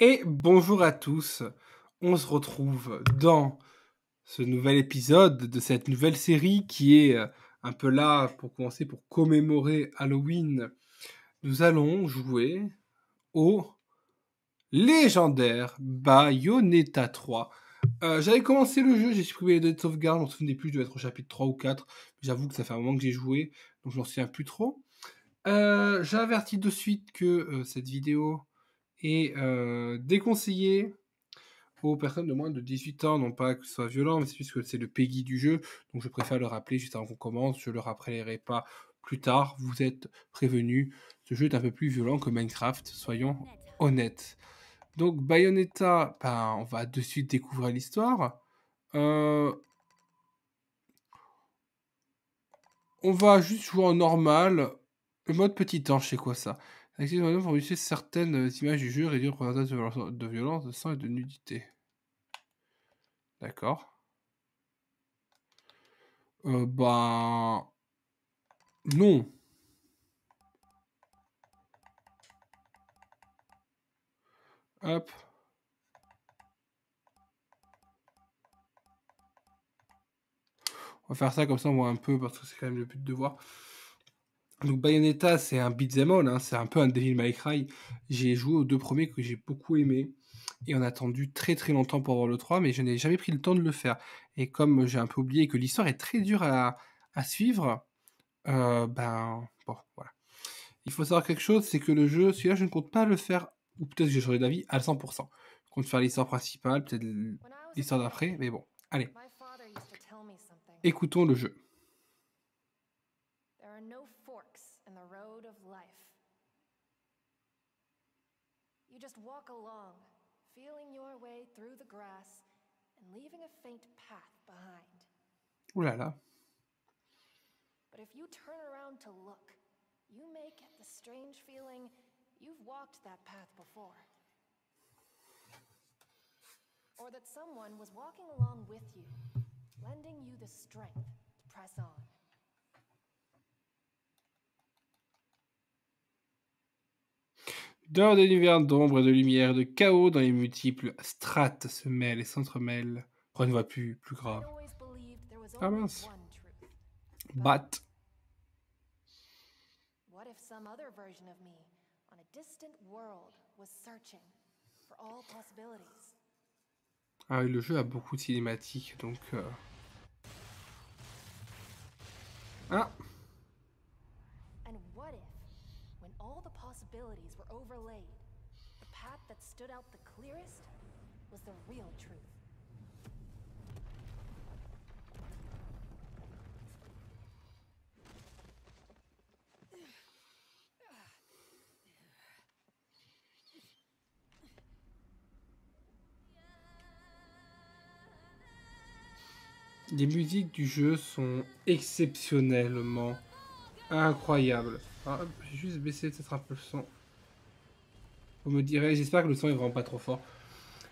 Et bonjour à tous, on se retrouve dans ce nouvel épisode de cette nouvelle série qui est un peu là pour commencer, pour commémorer Halloween. Nous allons jouer au légendaire Bayonetta 3. J'avais commencé le jeu, j'ai supprimé les données de sauvegarde, je m'en souvenais plus, je devais être au chapitre 3 ou 4. J'avoue que ça fait un moment que j'ai joué, donc je m'en souviens plus trop. J'avertis de suite que cette vidéo est déconseillée aux personnes de moins de 18 ans, non pas que ce soit violent, mais c'est juste que c'est le PEGI du jeu, donc je préfère le rappeler juste avant qu'on commence, je le rappellerai pas plus tard, vous êtes prévenus, ce jeu est un peu plus violent que Minecraft, soyons honnêtes. Donc Bayonetta, on va de suite découvrir l'histoire. On va juste jouer en normal, le mode petit ange, c'est quoi ça? Activez pour utiliser certaines images du jeu, réduire le pourcentage de violence, de sang et de nudité. D'accord. Non. Hop. On va faire ça comme ça on voit un peu parce que c'est quand même le but de voir. Donc Bayonetta c'est un beat'em all, hein, c'est un peu un Devil May Cry. J'ai joué aux deux premiers que j'ai beaucoup aimé et on a attendu très très longtemps pour voir le 3 mais je n'ai jamais pris le temps de le faire. Et comme j'ai un peu oublié que l'histoire est très dure à suivre, bon voilà. Il faut savoir quelque chose, c'est que le jeu, celui-là je ne compte pas le faire, ou peut-être que j'ai changé d'avis, à 100%. Je compte faire l'histoire principale, peut-être l'histoire d'après, mais bon, allez. Écoutons le jeu. There are no forks in the road of life. You just walk along, feeling your way through the grass and leaving a faint path behind. Ouh là là. But if you turn around to look, you may get the strange feeling you've walked that path before. Or that someone was walking along with you, lending you the strength to press on. Dehors de l'univers d'ombre et de lumière, de chaos dans les multiples strates se mêlent et s'entremêlent. Pour une voix plus grave. Ah mince. Bat. What if some other version of me on a distant world was searching for all possibilities? Ah, le jeu a beaucoup de cinématiques, donc... Ah. And what if, when all the possibilities were overlaid, the path that stood out the clearest was the real truth? Les musiques du jeu sont exceptionnellement incroyables. Ah, j'ai juste baissé peut-être un peu le son. Vous me direz, j'espère que le son est vraiment pas trop fort.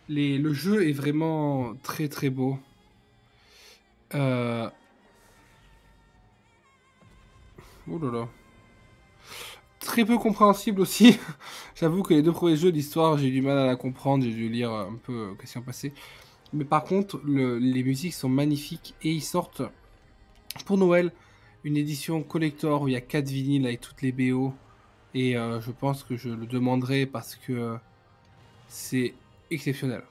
Le jeu est vraiment très très beau. Oh là là. Très peu compréhensible aussi. J'avoue que les deux premiers jeux d'histoire, j'ai eu du mal à la comprendre. J'ai dû lire un peu question passée. Mais par contre, les musiques sont magnifiques et ils sortent pour Noël une édition collector où il y a 4 vinyles avec toutes les BO. Et je pense que je le demanderai parce que c'est exceptionnel.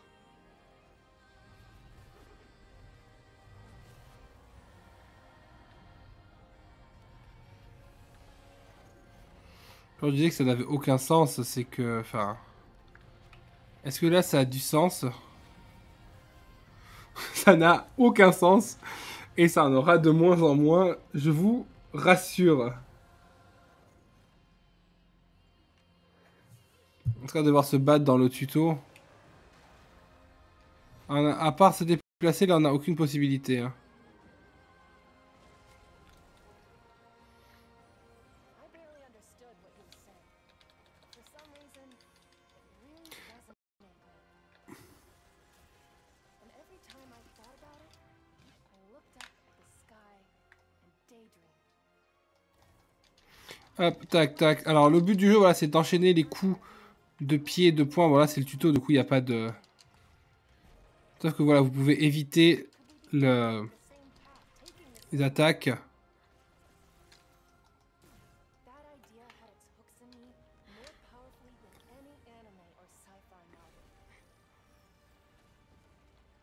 Quand je disais que ça n'avait aucun sens, c'est que... Enfin... Est-ce que là, ça a du sens? Ça n'a aucun sens. Et ça en aura de moins en moins, je vous rassure. En train de devoir se battre dans le tuto. À part se déplacer, là, on n'a aucune possibilité. Hein. I barely understood what he was saying. For some reason, it really resonated with me. And every time I thought about it, I looked up at the sky and daydreamed. Hop, tac, tac. Alors, le but du jeu, voilà, c'est d'enchaîner les coups 2 pieds, 2 points. Voilà, c'est le tuto. Du coup, il n'y a pas de... Sauf que voilà, vous pouvez éviter le... les attaques. That idea had its hooks in me more powerfully than any anime or sci-fi novel.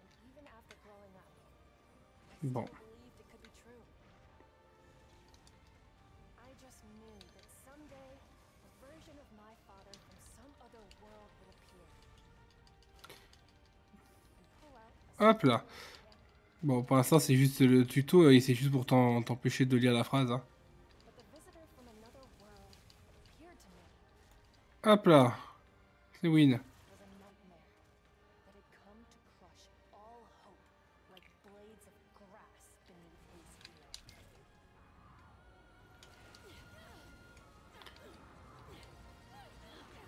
And even after growing up, I still Bon. believed it could be true. I just knew that someday a version of my father from some other world would appear and pull out a Hop là. Bon, pour l'instant, c'est juste le tuto. Et c'est juste pour t'empêcher de lire la phrase. Hein. but the visitor from another world appeared to me Hop là. C'est win. was a nightmare that had come to crush all hope like blades of grass beneath his heel.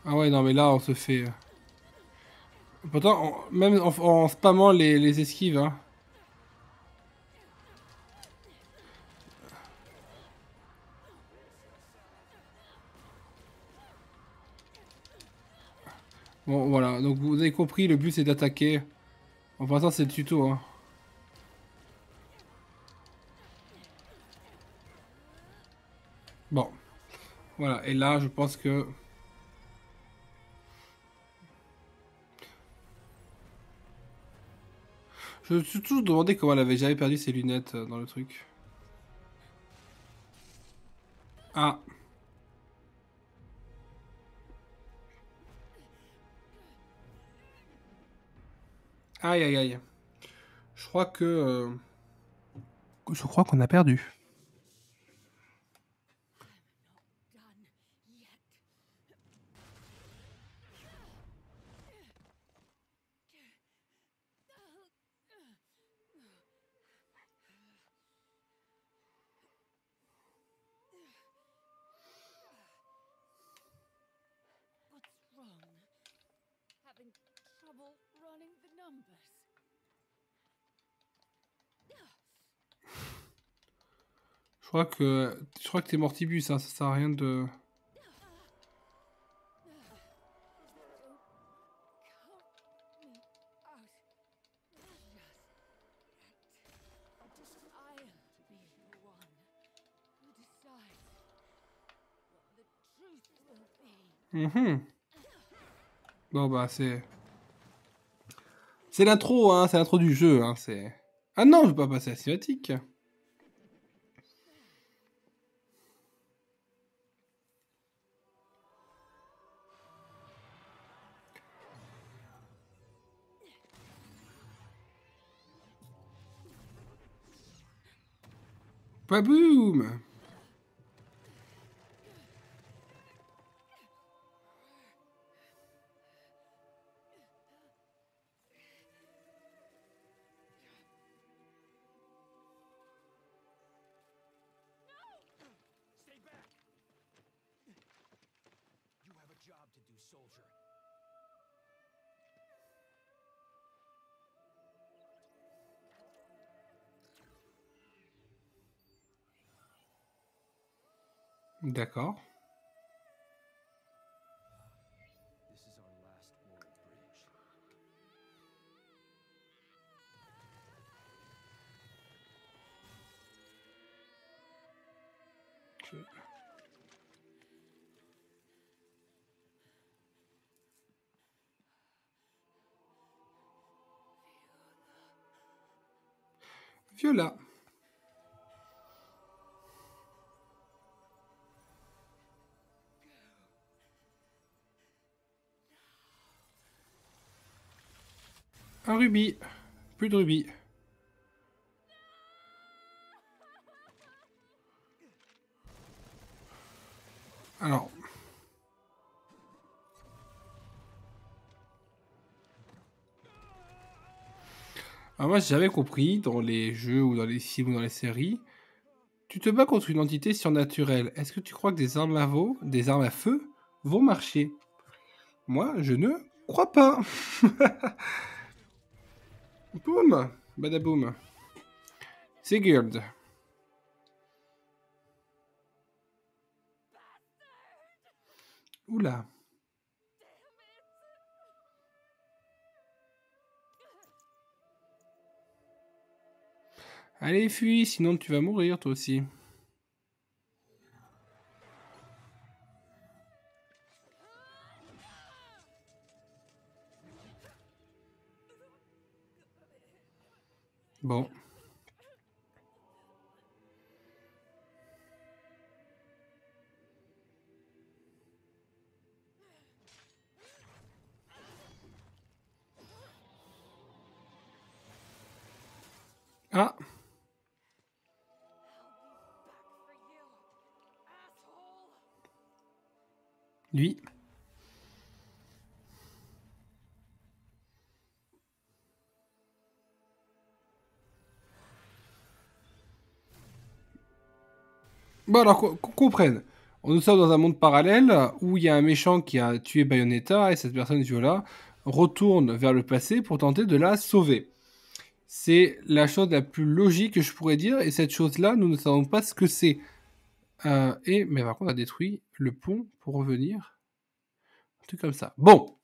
Ah ouais, non, mais là, on se fait... Pourtant, même en spammant les esquives, hein. Bon, voilà. Donc, vous avez compris, le but, c'est d'attaquer. En passant, c'est le tuto, hein. Bon. Voilà. Et là, je pense que... Je me suis toujours demandé comment elle avait jamais perdu ses lunettes dans le truc. Ah. Aïe, aïe, aïe. Je crois que... Je crois qu'on a perdu. What's wrong? Having trouble running the numbers? Je crois que t'es mortibus, hein. Ça sert à rien de... Mhm. Bon, bah, c'est... C'est l'intro, hein. C'est l'intro du jeu, hein. C'est... Ah non, je veux pas passer à la cinématique. Paboum! Stay back! You have a job to do, soldier. D'accord. This is our last world bridge. Viola. Un rubis. Plus de rubis. Alors. Alors moi, j'avais compris, dans les jeux ou dans les films ou dans les séries, tu te bats contre une entité surnaturelle. Est-ce que tu crois que des armes à feu, vont marcher? Moi, je ne crois pas. Boum. Badaboum. Sigurd. Oula. Allez, fuis, sinon tu vas mourir toi aussi. Bon. Ah, I'll be back for you, asshole. lui. Bon, alors qu'on comprenne. Nous sommes dans un monde parallèle où il y a un méchant qui a tué Bayonetta et cette personne, Viola, retourne vers le passé pour tenter de la sauver. C'est la chose la plus logique que je pourrais dire et cette chose-là, nous ne savons pas ce que c'est. Mais par contre, on a détruit le pont pour revenir. Un truc comme ça. Bon.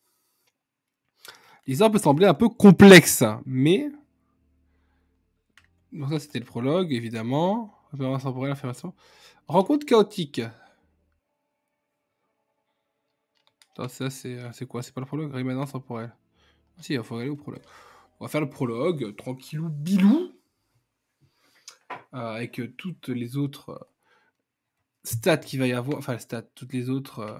L'histoire peut sembler un peu complexe, mais... Donc ça, c'était le prologue, évidemment. Affirmation. Rencontre chaotique. Attends, ça, c'est quoi? C'est pas le prologue? Rémanence temporelle. Ah, si, il faut aller au prologue. On va faire le prologue, tranquillou, bilou. Avec toutes les autres stats qu'il va y avoir. Enfin, stats, toutes les autres...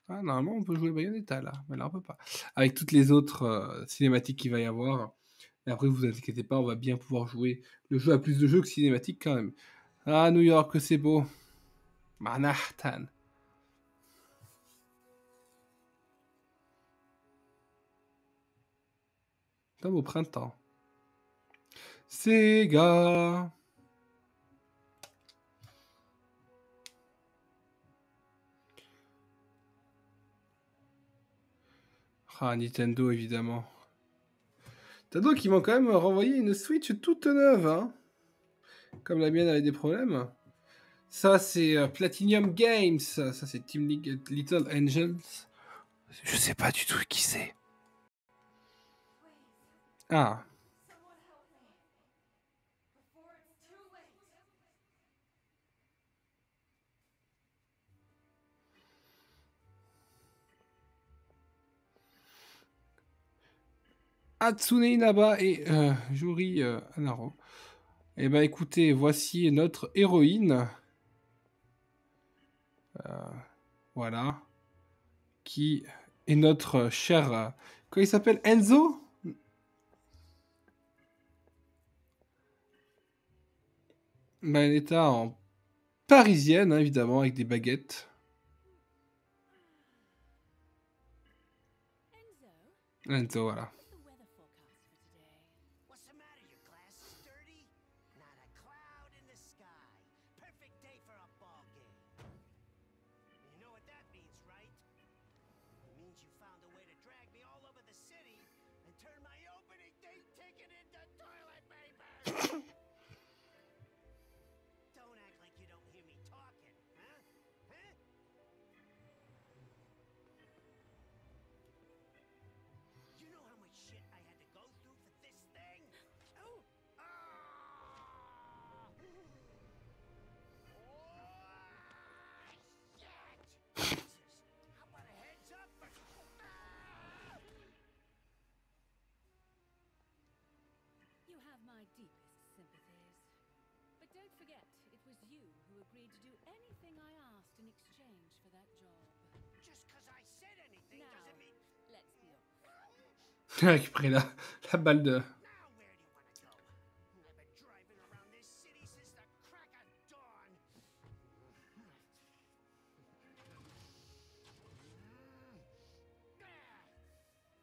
Ah, normalement, on peut jouer Bayonetta, là. Mais là, on peut pas. Avec toutes les autres cinématiques qu'il va y avoir. Et après, vous inquiétez pas, on va bien pouvoir jouer. Le jeu a plus de jeux que cinématiques, quand même. Ah, New York, que c'est beau. Manhattan. Comme au printemps. Sega. Ah, Nintendo, évidemment. Nintendo qui m'ont quand même renvoyé une Switch toute neuve, hein. Comme la mienne avait des problèmes. Ça, c'est Platinum Games. Ça, c'est Team Little Angels. Je sais pas du tout qui c'est. Ah. Someone help me before it's too late. Hatsune Inaba et Juri Anaro. Eh ben écoutez, voici notre héroïne. Voilà. Qui est notre cher... comment il s'appelle? Enzo? Bayonetta en parisienne, hein, évidemment, avec des baguettes. Enzo, Enzo, voilà. what's the weather forecast for today? What's the matter? Your glass is dirty? Not a cloud in the sky. Perfect day for a ball game. You know what that means, right? It means you found a way to drag me all over the city and turn my opening date ticket into toilet paper. Don't act like you don't hear me talking, huh? Huh? You know how much shit I had to go through for this thing? Oh! Ah! Oh, shit! Jesus! How about a heads up for... Ah! You have my deepest sympathies. But don't forget, it was you who agreed to do anything I asked in exchange for that job. Just because I said anything Now, doesn't mean... let's be off. Récupérer la balle de... Now where do you want to go? I've been driving around this city since the crack of dawn.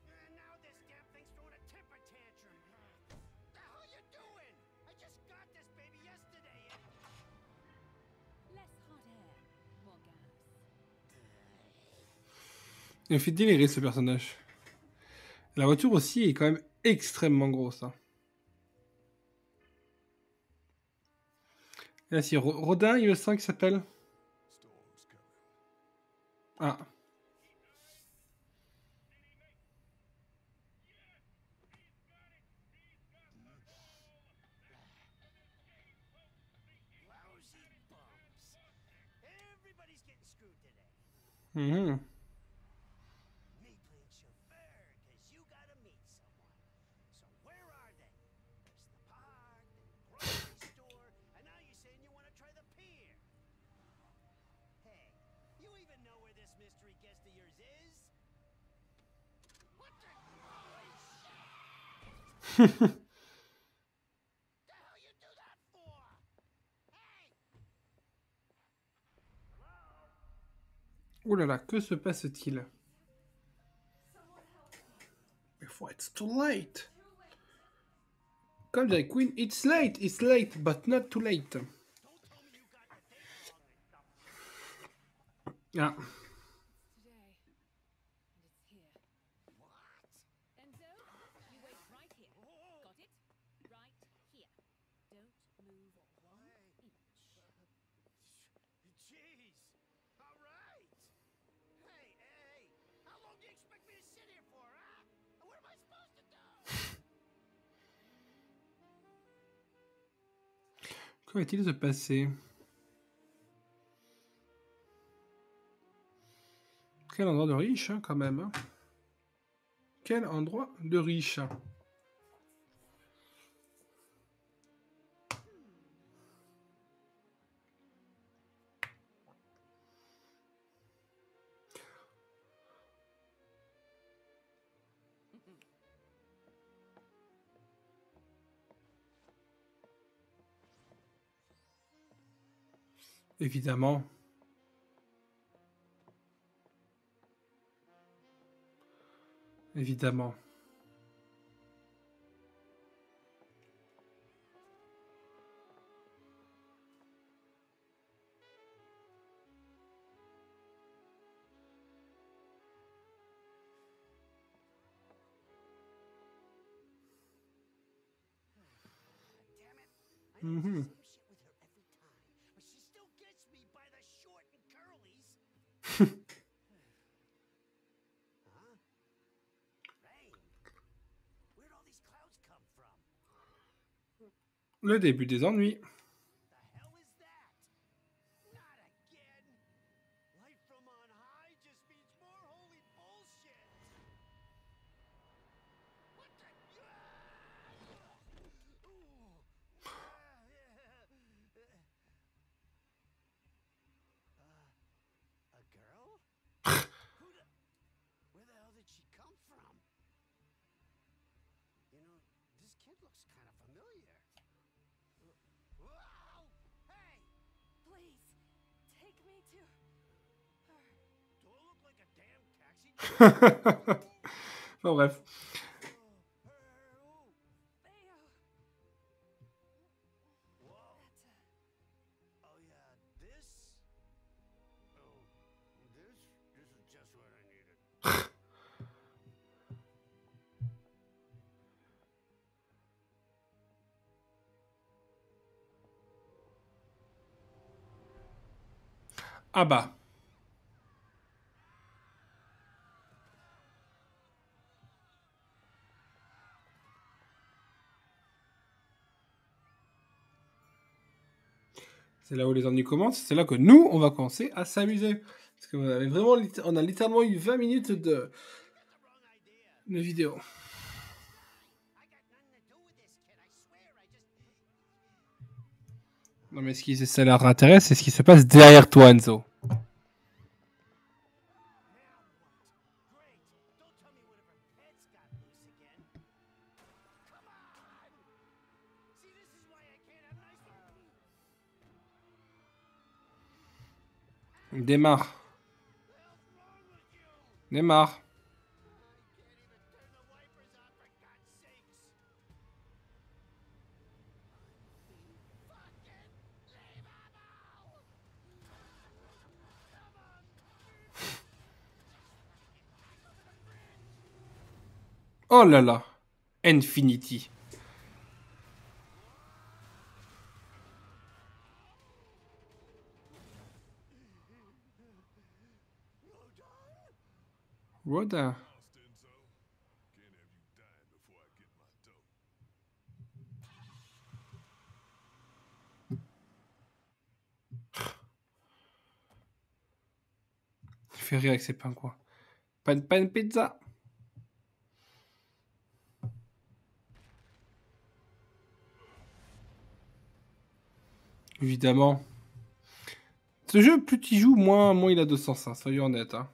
And now this damn thing's throwing a temper tantrum. The hell you doing? I just got this baby yesterday and... Less hot air, more gas. Il me fait délirer ce personnage. La voiture aussi est quand même extrêmement grosse. Hein. Et là, si Rodin, il me semble qu'il s'appelle. Ah. Mhm. Me playing chauffeur, cause you gotta meet someone. So where are they? There's the park, the grocery store, and now you're saying you wanna try the pier. Hey, you even know where this mystery guest of yours is? What the? Holy shit! The hell you do that for? Hey! Oh là là, que se passe-t-il? Before it's too late. Comme dirait Queen, it's late, but not too late. Don't tell me you got the date wrong or something. Ah, Today. And it's here. What? Enzo, you wait right here. Got it? Right here. Don't move 1 inch. Jeez. All right. Hey. How long do you expect me to sit here for, huh? What am I supposed to do? que va-t-il se passer? Quel endroit de riche, hein, quand même. Hein. Quel endroit de riche. Évidemment. Évidemment. Damn it. I know it's the same shit with her every time, but she still gets me by the short and curlies. Huh? Rain? Where'd all these clouds come from? Le début des ennuis. The hell is that? Not again. Light from on high just means more holy bullshit. What the? Ooh. A girl? Where the hell did she come from? You know, this kid looks kind of familiar. Whoa! Hey! Please, take me to her. Do I look like a damn taxi? Enfin bref. Theo. Whoa! That's Oh yeah, this? Oh, this is just what I needed. Ah bah. C'est là où les ennuis commencent. C'est là que nous, on va commencer à s'amuser. Parce que vous avez vraiment, on a littéralement eu 20 minutes de The wrong idea. vidéo. I got nothing to do with this kid, I swear. I just. Non mais ce qui ça leur intéresse, c'est ce qui se passe derrière toi, Enzo. Now what? Great. Don't tell me one of her pets got loose again. Come on! See, this is why I can't have nice. Démarre. What the hell's wrong with you? Démarre. I can't even turn the wipers on for God's sakes. Fucking leave him out! Oh là là. Infinity. Rodin. Lost, Enzo. Can't have you dying before I get my dough. fait rire avec ses pains, quoi. Pan pizza. Évidemment. Ce jeu, plus tu joues, moins il a de sens, hein, soyons honnêtes. Hein.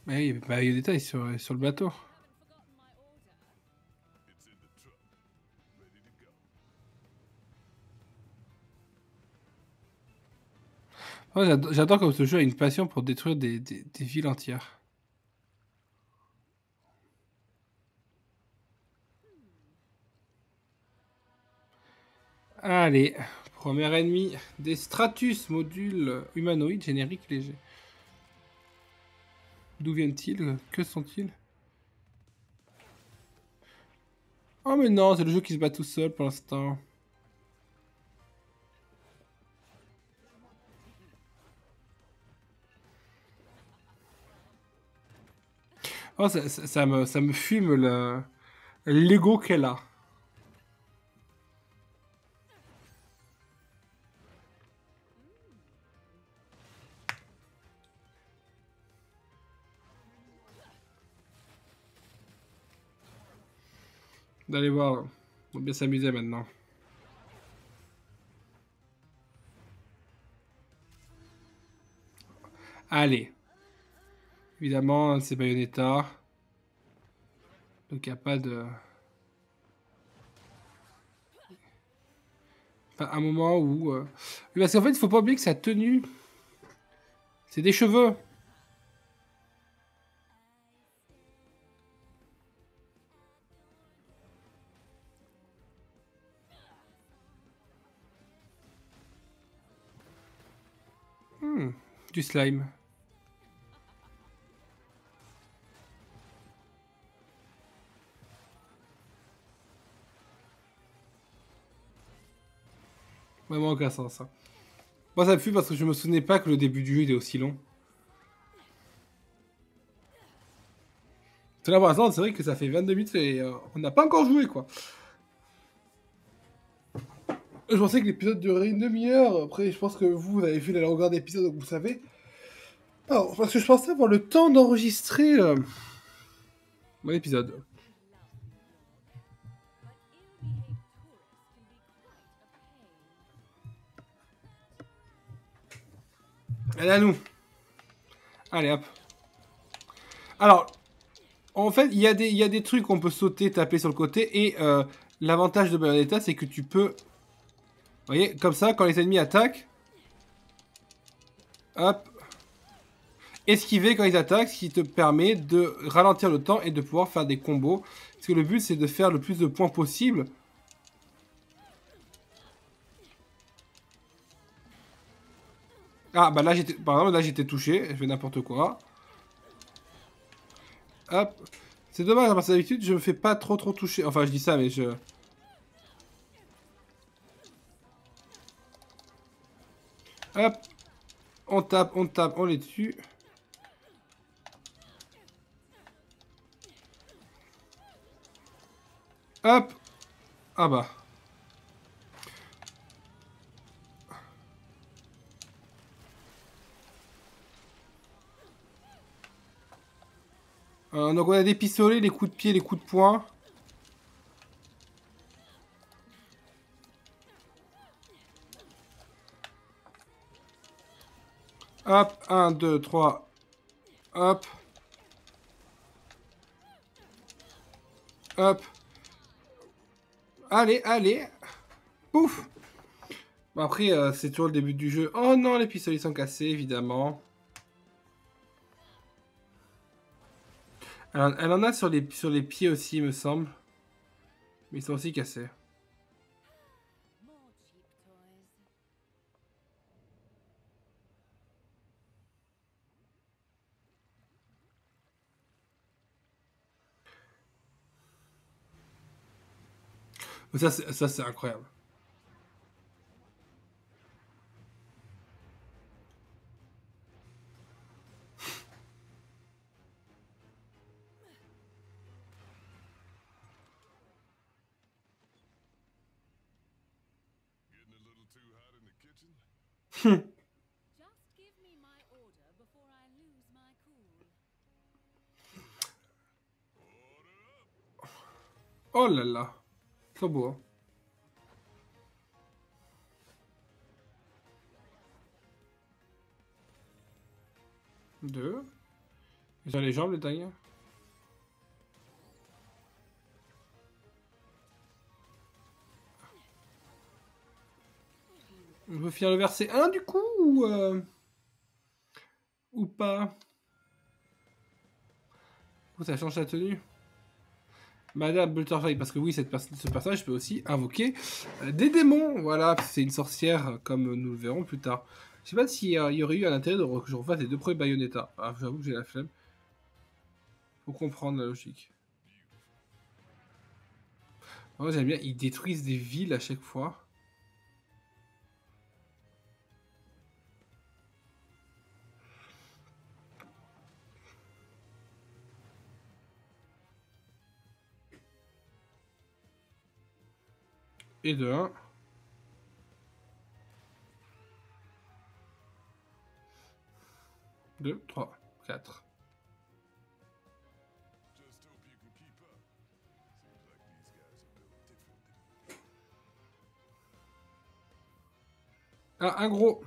Mais il y a pas eu de détails sur le bateau. Ouais, j'adore comme ce jeu a une passion pour détruire des villes entières. Allez, premier ennemi, des Stratus, module humanoïde générique léger. D'où viennent-ils? Que sont-ils? Oh mais non, c'est le jeu qui se bat tout seul pour l'instant. Oh, ça me fume l'ego qu'elle a. D'aller voir. On va bien s'amuser maintenant. Allez. Évidemment, c'est Bayonetta. Donc il n'y a pas de... Enfin, un moment où... Parce qu'en fait, il faut pas oublier que sa tenue... C'est des cheveux. Du slime. Vraiment aucun sens. Hein. Moi, ça me fuit parce que je me souvenais pas que le début du jeu était aussi long. Là, pour l'instant, c'est vrai que ça fait 22 minutes et on n'a pas encore joué, quoi. Je pensais que l'épisode durait une demi-heure. Après, je pense que vous avez vu la longueur d'épisode, donc vous savez. Alors, parce que je pensais avoir le temps d'enregistrer mon épisode. Allez, à nous. Allez, hop. Alors, en fait, il y a des trucs qu'on peut sauter, taper sur le côté. Et l'avantage de Bayonetta, c'est que tu peux... Vous voyez, comme ça, quand les ennemis attaquent... Hop. Esquiver quand ils attaquent, ce qui te permet de ralentir le temps et de pouvoir faire des combos. Parce que le but, c'est de faire le plus de points possible. Ah, bah là, par exemple, là, j'étais touché. Je fais n'importe quoi. Hop. C'est dommage, parce que d'habitude, je me fais pas trop toucher. Enfin, je dis ça, mais je... Hop. On tape, on les tue. Hop. Ah bah. Donc on a des pistolets, les coups de pied, les coups de poing. Hop, 1, 2, 3. Hop. Hop. Allez, allez. Pouf. Bon, après, c'est toujours le début du jeu. Oh non, les pistolets sont cassés, évidemment. Elle en a sur les pieds aussi, il me semble. Mais ils sont aussi cassés. Ça, c'est incroyable. Getting a little too hot in the kitchen? Just give me my order before I lose my cool. Oh là là. Trop beau. Hein. Deux. Ils ont les jambes, les tailles. On veut finir le verset 1 du coup ou pas? Oh, ça change la tenue. Madame Butterfly, parce que oui, ce personnage peut aussi invoquer des démons. Voilà, c'est une sorcière, comme nous le verrons plus tard. Je sais pas s'il y aurait eu un intérêt que je refasse les 2 premiers Bayonetta. Ah, j'avoue que j'ai la flemme. Faut comprendre la logique. Moi, j'aime bien, ils détruisent des villes à chaque fois. Et de 1. Deux, 3, 4. Just hope you can keep up. Seems like these guys are built different than Ah, un gros.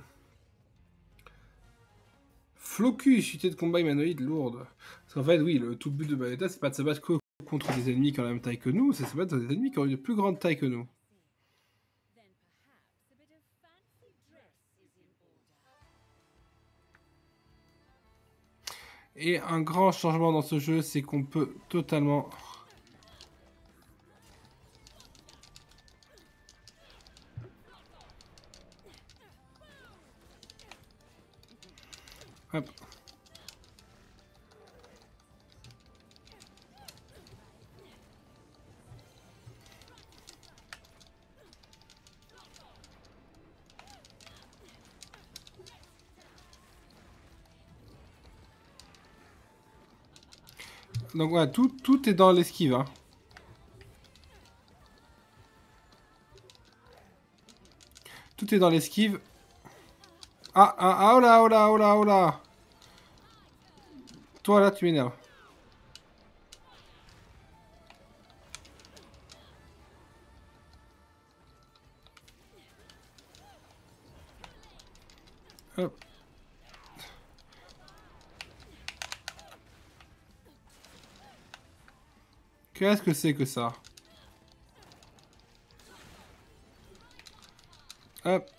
Flocus, unité de combat humanoïde lourde. Parce qu'en fait, oui, le tout but de Bayonetta, c'est pas de se battre que contre des ennemis qui ont la même taille que nous, c'est de se battre contre des ennemis qui ont une plus grande taille que nous. Then perhaps a bit of fancy dress is in order. Et un grand changement dans ce jeu, c'est qu'on peut totalement... Hop. Donc voilà, tout est dans l'esquive. Hein. Tout est dans l'esquive. Ah, oh là, oh là, oh là, oh là. Toi là, tu m'énerves. Hop. Qu'est-ce que c'est que ça? Hop.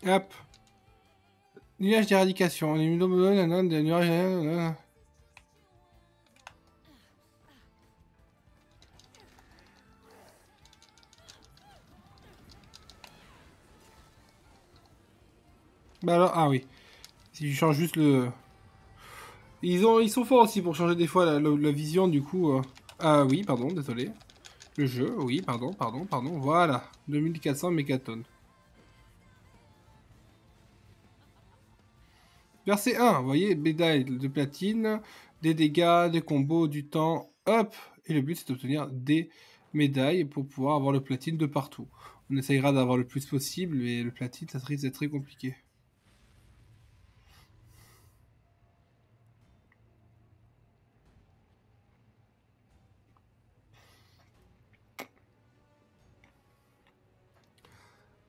Hop. Nuage d'éradication. Bah alors, ah oui. Si tu changes juste le... Ils sont forts aussi pour changer des fois la vision, du coup... Ah oui, pardon, désolé. Le jeu, oui, pardon. Voilà. 2400 mégatonnes. Verset 1, vous voyez, médaille de platine, des dégâts, des combos, du temps, hop. Et le but, c'est d'obtenir des médailles pour pouvoir avoir le platine de partout. On essayera d'avoir le plus possible, mais le platine, ça risque d'être très compliqué.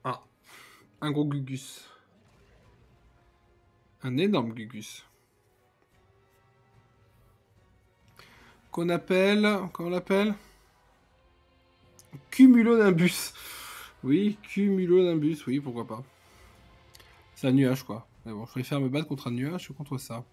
Ah, un gros Gugus. Un énorme Gugus. Qu'on appelle... Comment on l'appelle? Cumulonimbus. Oui, Cumulonimbus, oui, pourquoi pas. C'est un nuage, quoi. Mais bon, je préfère me battre contre un nuage que contre ça.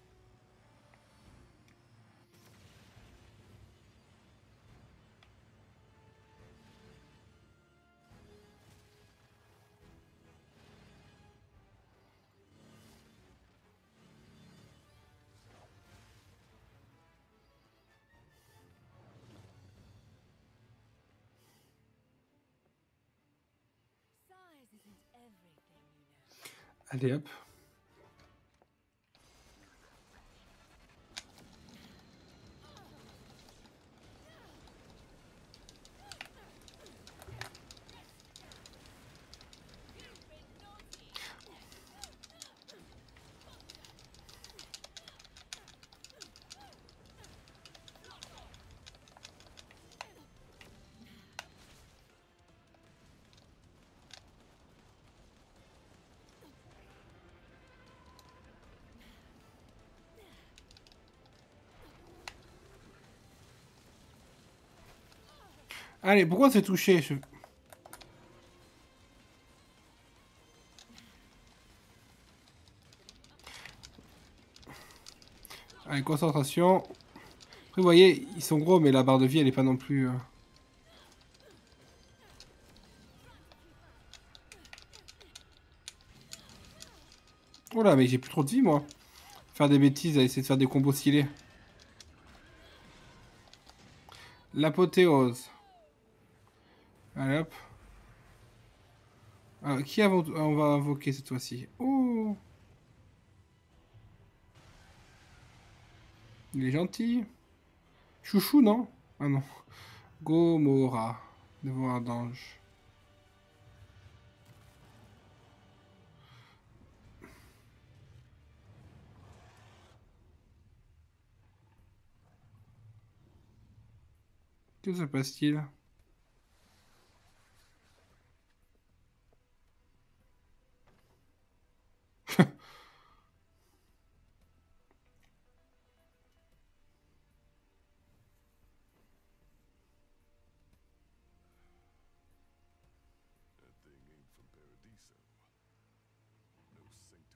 Allez hop. Allez, pourquoi c'est touché Allez, concentration. Après, vous voyez, ils sont gros, mais la barre de vie, elle est pas non plus... Oh là, mais j'ai plus trop de vie, moi. Faire des bêtises, à essayer de faire des combos stylés. L'apothéose. Allez, hop. Qui on va invoquer cette fois-ci? Oh! Il est gentil. Chouchou, non? Ah non. Gomorra. Devoir d'ange. Que se passe-t-il? That thing ain't from Paradiso.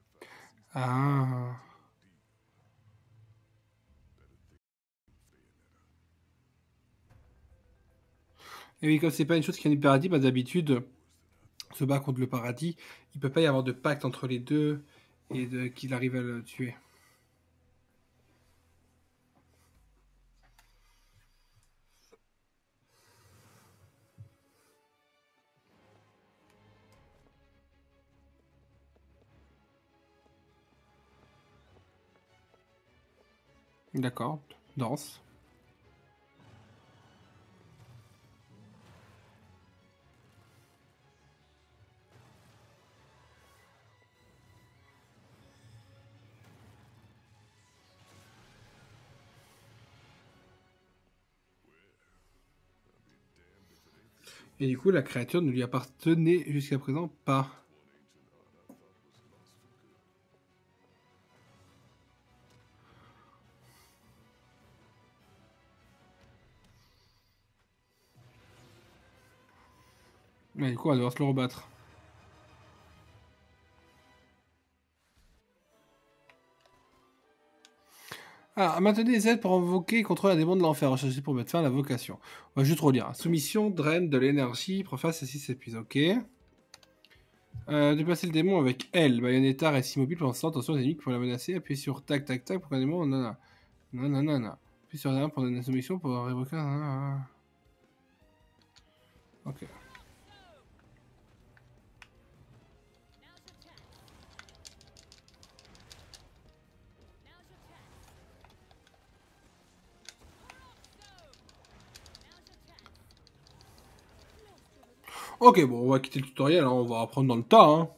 No sanctified season. Ah. Et oui, comme c'est pas une chose qui vient du paradis, bah, d'habitude, se bat contre le paradis, il peut pas y avoir de pacte entre les deux et qu'il arrive à le tuer. D'accord, danse. Et du coup, la créature ne lui appartenait jusqu'à présent pas. Mais du coup, on va devoir se le rebattre. Ah, maintenez les aides pour invoquer et contrôler un démon de l'enfer. Recherchez pour mettre fin à la vocation. On va juste relire. Soumission, draine de l'énergie, préface et 6 s'épuise. Ok. Déplacer le démon avec L. Bayonetta reste immobile pendant ce temps. Attention aux ennemis pour la menacer. Appuyez sur tac tac tac pour qu'un démon. Non. Appuyez sur R1 pour donner une soumission pour révoquer un. Ok. Ok, bon, on va quitter le tutoriel, hein, on va apprendre dans le tas. Hein.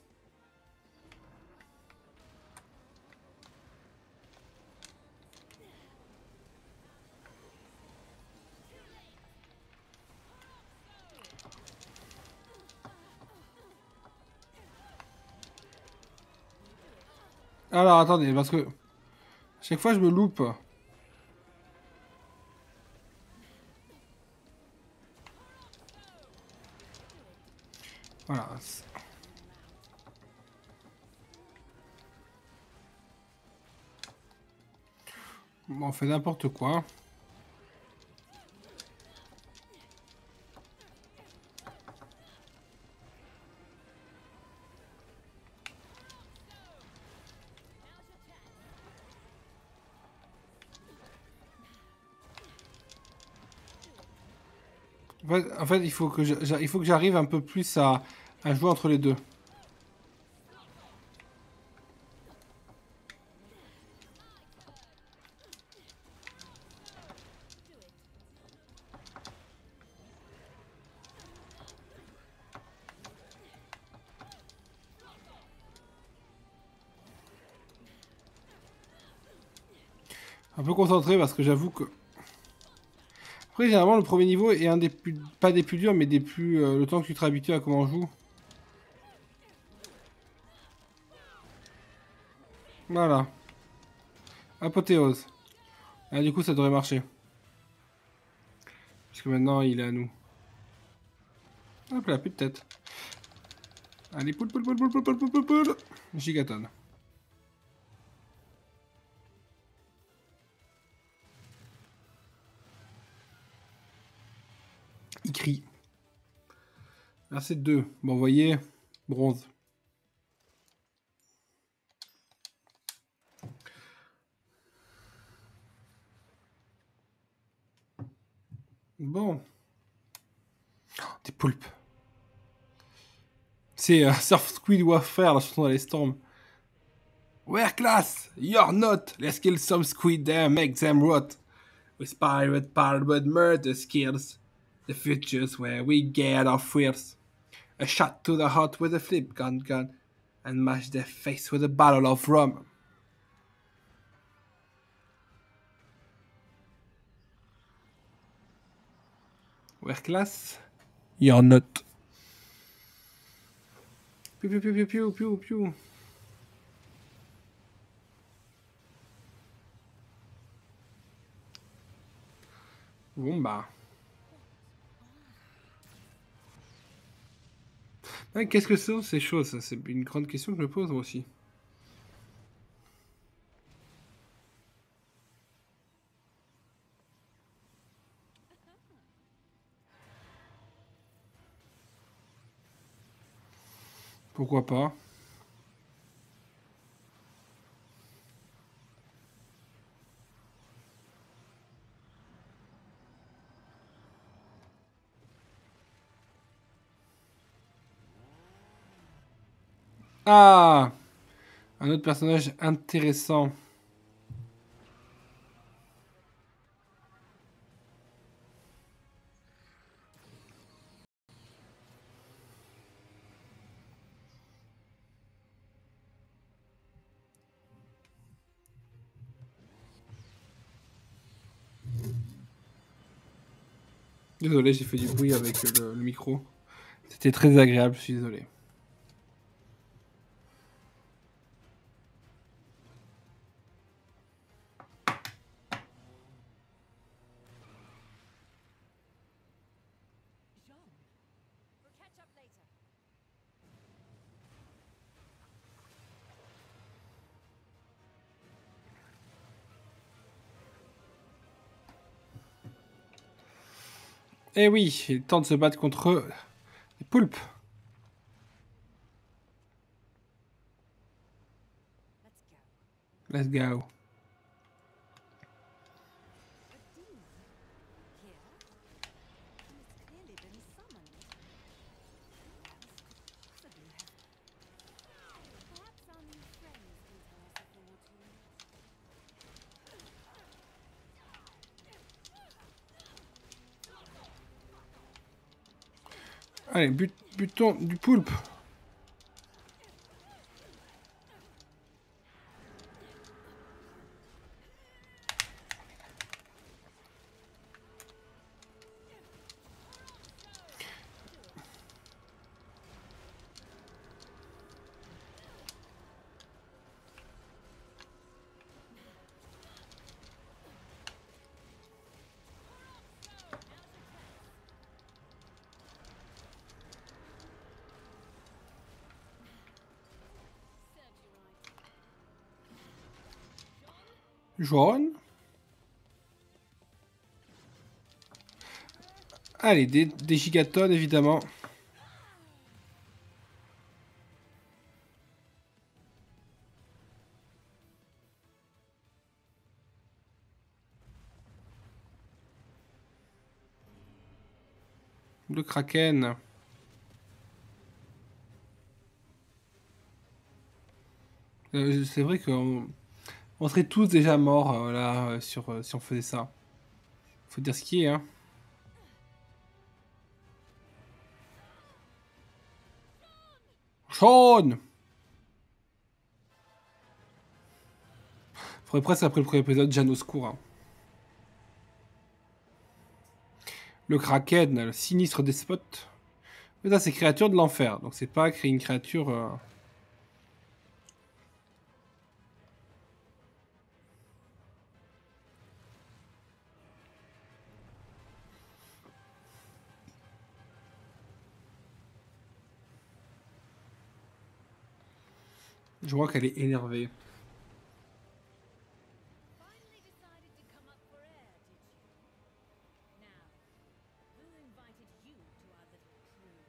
Alors, attendez, parce que chaque fois je me loupe. Voilà. Bon, on fait n'importe quoi. En fait, il faut que j'arrive un peu plus à jouer entre les deux. Un peu concentré parce que j'avoue que... Après, généralement, le premier niveau est un des plus... Pas des plus durs, mais des plus... le temps que tu te réhabitues à comment on joue. Voilà. Apothéose. Ah, du coup, ça devrait marcher. Parce que maintenant, il est à nous. Hop là, plus de tête. Allez, poule, poule, poule, poule, poule, poule, poule, poule, poule. Gigaton. Il crie. Là, c'est 2. Bon, vous voyez, bronze. Bon. Oh, des poulpes. C'est Surf Squid Warfare, la chanson dans Storm. We're class, you're not. Let's kill some squid there, make them rot. With pirate powered with murder skills. The future's where we get our thrills. A shot to the heart with a flip gun, and mash their face with a bottle of rum. We're class, you're not. Piu piu piu piu piu piu piu. Bon bah. Ouais, qu'est-ce que sont ces choses? C'est une grande question que je me pose moi aussi. Pourquoi pas? Ah! Un autre personnage intéressant. Désolé, j'ai fait du bruit avec le micro. C'était très agréable, je suis désolé. We'll catch up later. Eh oui, il est temps de se battre contre les poulpes. Let's go. Let's go. A demon? Here? He's clearly been summoned. Who else could possibly have... Perhaps our new friends can tell us a thing or two. Allez, butons du poulpe. Jaune. Allez, des gigatonnes, évidemment. Le kraken. C'est vrai qu'on serait tous déjà morts là, si on faisait ça. Faut dire ce qui est, hein. Jaune. Faudrait presque après le premier épisode, Jeanne au secours. Hein. Le Kraken, le sinistre despote. Mais ça, c'est créature de l'enfer. Donc c'est pas créer une créature... Je vois qu'elle est énervée. Finally decided to come up for air, did you? Now, who invited you to our little cruise?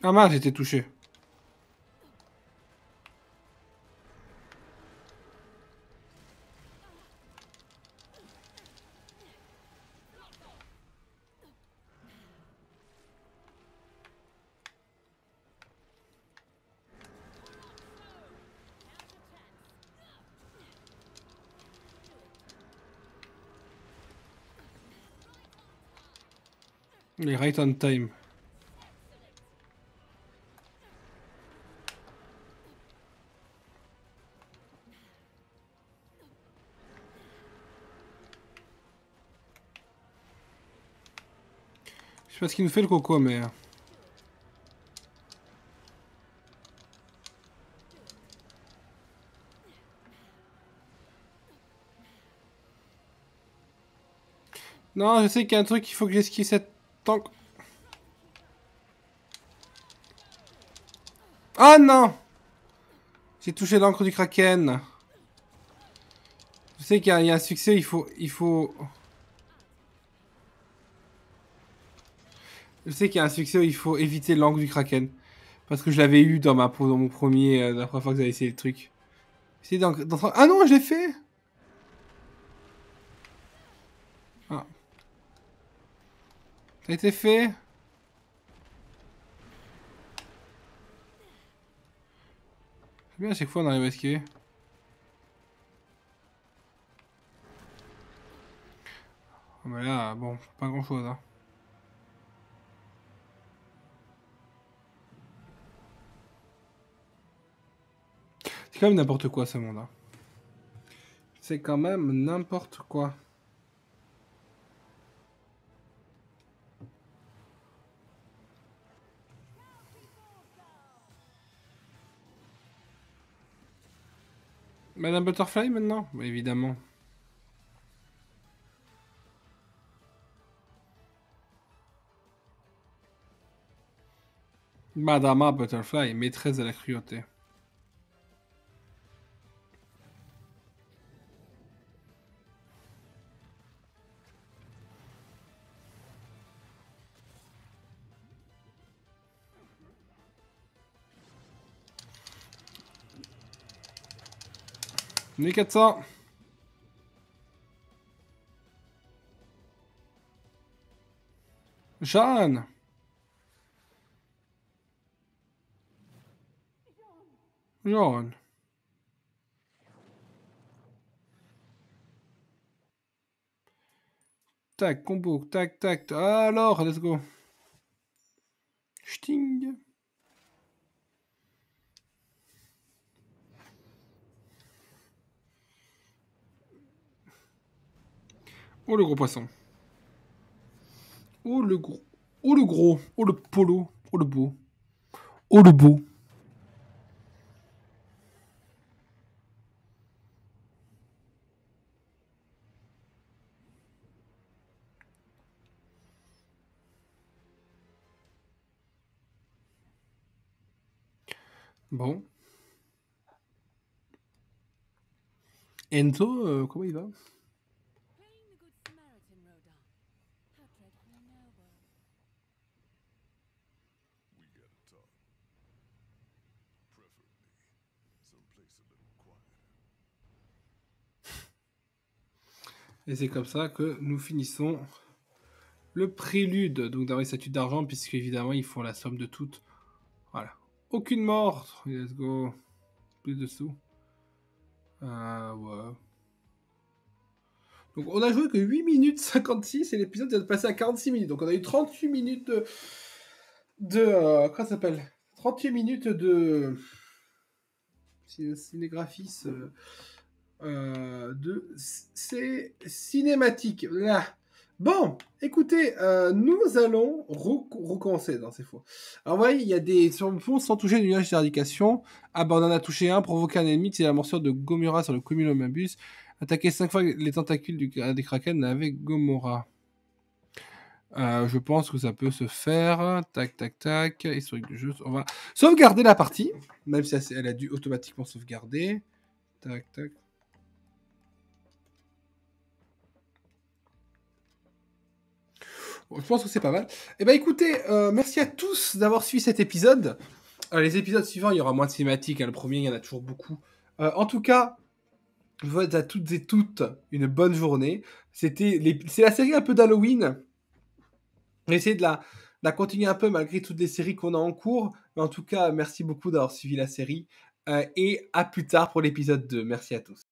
Ah mince, j'ai été touché. Les right on time. Je sais pas ce qu'il nous fait le coco, mais... Non, je sais qu'il y a un truc, il faut que j'esquive cette tank. Ah non! J'ai touché l'encre du Kraken. Je sais qu'il y a un succès, il faut... Je sais qu'il y a un succès où il faut éviter l'encre du Kraken. Parce que je l'avais eu dans mon premier... la première fois que j'avais essayé le truc. Ah non, je l'ai fait! Ah. Ça a été fait? C'est bien, à chaque fois on arrive à esquiver. Ah bah là, bon, pas grand chose, hein. C'est quand même n'importe quoi ce monde, hein. C'est quand même n'importe quoi. Madame Butterfly maintenant? Bah, évidemment. Madame Butterfly, maîtresse de la cruauté. On est 400. Jeanne. Jeanne. Tac, combo, tac, tac. Alors, let's go. Sting. Oh le gros poisson. Oh le gros. Oh le gros. Oh le polo. Oh le beau. Oh le beau. Bon. Enzo, comment il va? Playing the Good Samaritan, Rodin. How dreadfully noble. We gotta talk. Preferably someplace a little quieter. Et c'est comme ça que nous finissons le prélude, donc d'avoir les statues d'argent, puisque évidemment ils font la somme de toutes. Voilà. Aucune mort. Let's go. Plus de sous. Ouais. Donc on a joué que 8 minutes 56 et l'épisode vient de passer à 46 minutes. Donc on a eu 38 minutes comment ça s'appelle 38 minutes de cinégraphie c'est cinématique. Là. Bon, écoutez, nous allons recommencer. Non, c'est faux. Alors, vous voyez, il y a des sur le fond sans toucher du nuage d'éradication. Ah, bah, on en a touché un. Provoquer un ennemi, c'est la morsure de Gomorrah sur le Cumulonimbus. Attaquer 5 fois les tentacules des Kraken avec Gomorrah. Je pense que ça peut se faire. Tac, tac, tac. Historique du jeu. On va sauvegarder la partie. Même si elle a dû automatiquement sauvegarder. Tac, tac. Je pense que c'est pas mal. Eh ben écoutez, merci à tous d'avoir suivi cet épisode. Les épisodes suivants, il y aura moins de cinématiques. Hein. Le premier, il y en a toujours beaucoup. En tout cas, je vous souhaite à toutes et toutes une bonne journée. C'est la série un peu d'Halloween. On va essayer de la continuer un peu malgré toutes les séries qu'on a en cours. Mais en tout cas, merci beaucoup d'avoir suivi la série. Et à plus tard pour l'épisode 2. Merci à tous.